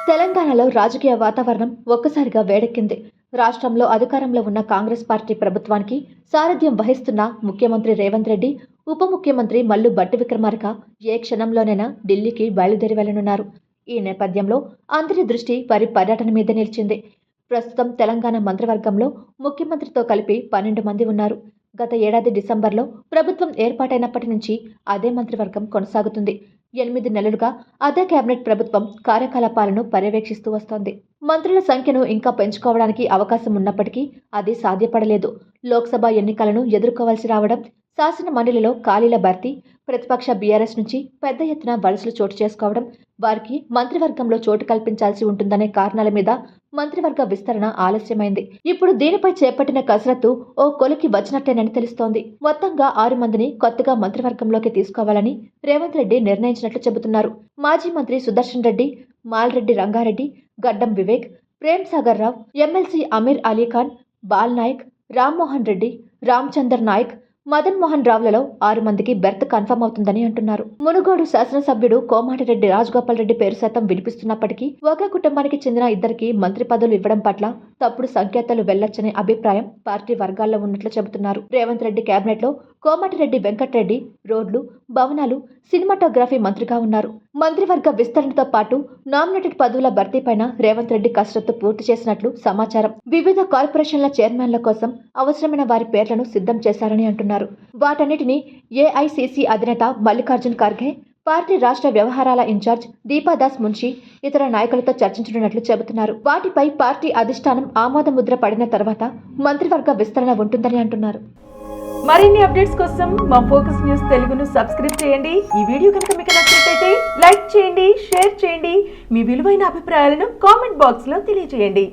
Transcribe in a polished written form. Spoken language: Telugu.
తెలంగాణలో రాజకీయ వాతావరణం ఒక్కసారిగా వేడెక్కింది. రాష్ట్రంలో అధికారంలో ఉన్న కాంగ్రెస్ పార్టీ ప్రభుత్వానికి సారథ్యం వహిస్తున్న ముఖ్యమంత్రి రేవంత్ రెడ్డి, ఉప ముఖ్యమంత్రి మల్లు భట్టి విక్రమార్క ఏ క్షణంలోనైనా ఢిల్లీకి బయలుదేరి వెళ్లనున్నారు. ఈ నేపథ్యంలో అందరి దృష్టి వారి పర్యటన మీద నిలిచింది. ప్రస్తుతం తెలంగాణ మంత్రివర్గంలో ముఖ్యమంత్రితో కలిపి 12 మంది ఉన్నారు. గత ఏడాది డిసెంబర్లో ప్రభుత్వం ఏర్పాటైనప్పటి నుంచి అదే మంత్రివర్గం కొనసాగుతుంది. 8 నెలలుగా అదే కేబినెట్ ప్రభుత్వం కార్యకలాపాలను పర్యవేక్షిస్తూ వస్తోంది. మంత్రుల సంఖ్యను ఇంకా పెంచుకోవడానికి అవకాశం ఉన్నప్పటికీ అది సాధ్యపడలేదు. లోక్సభ ఎన్నికలను ఎదుర్కోవాల్సి రావడం, శాసన మండలిలో ఖాళీల భర్తీ, ప్రతిపక్ష బీఆర్ఎస్ నుంచి పెద్ద ఎత్తున వలసలు చోటు చేసుకోవడం, వారికి మంత్రివర్గంలో చోటు కల్పించాల్సి ఉంటుందనే కారణాల మీద మంత్రివర్గ విస్తరణ ఆలస్యమైంది. ఇప్పుడు దీనిపై చేపట్టిన కసరత్తు ఓ కొలికి వచ్చినట్టేనని తెలుస్తోంది. మొత్తంగా 6 మందిని కొత్తగా మంత్రివర్గంలోకి తీసుకోవాలని రేవంత్ రెడ్డి నిర్ణయించినట్లు చెబుతున్నారు. మాజీ మంత్రి సుదర్శన్ రెడ్డి, మాల్రెడ్డి రంగారెడ్డి, గడ్డం వివేక్, ప్రేమ్ సాగర్ రావు, ఎమ్మెల్సీ అమీర్ అలీఖాన్, బాల్ నాయక్, రామ్మోహన్ రెడ్డి, రామచందర్ నాయక్, మదన్ మోహన్ రావులలో 6 మందికి బెర్త్ కన్ఫర్మ్ అవుతుందని అంటున్నారు. మునుగోడు శాసనసభ్యుడు కోమాటిరెడ్డి రాజగోపాల్ రెడ్డి పేరు సైతం వినిపిస్తున్నప్పటికీ ఒకే కుటుంబానికి చెందిన ఇద్దరికి మంత్రి పదవులు ఇవ్వడం పట్ల తప్పుడు సంకేతాలు వెళ్లొచ్చనే అభిప్రాయం పార్టీ వర్గాల్లో ఉన్నట్లు చెబుతున్నారు. రేవంత్ రెడ్డి కేబినెట్ లో కోమాటిరెడ్డి వెంకటరెడ్డి రోడ్లు, భవనాలు, సినిమాటోగ్రఫీ మంత్రిగా ఉన్నారు. మంత్రివర్గ విస్తరణతో పాటు నామినేటెడ్ పదవుల భర్తీపైన రేవంత్ రెడ్డి కసరత్తు పూర్తి చేసినట్లు సమాచారం. వివిధ కార్పొరేషన్ల చైర్మన్ల కోసం అవసరమైన వారి పేర్లను సిద్ధం చేశారని అంటున్నారు. వాటన్నిటిని ఏఐసిసి అధినేత మల్లికార్జున్ ఖర్గే, పార్టీ రాష్ట్ర వ్యవహారాల ఇన్ఛార్జ్ దీపాదాస్ మున్షి, ఇతర నాయకులతో చర్చించనున్నట్లు చెబుతున్నారు. వాటిపై పార్టీ అధిష్టానం ఆమోద ముద్ర పడిన తర్వాత మంత్రివర్గ విస్తరణ ఉంటుందని అంటున్నారు. మరిన్ని అప్డేట్స్ కోసం మా ఫోకస్ న్యూస్ తెలుగును సబ్స్క్రైబ్ చేయండి. ఈ వీడియో కనుక మీకు నచ్చినట్లయితే లైక్ చేయండి, షేర్ చేయండి. మీ విలువైన అభిప్రాయాలను కామెంట్ బాక్స్ లో తెలియజేయండి.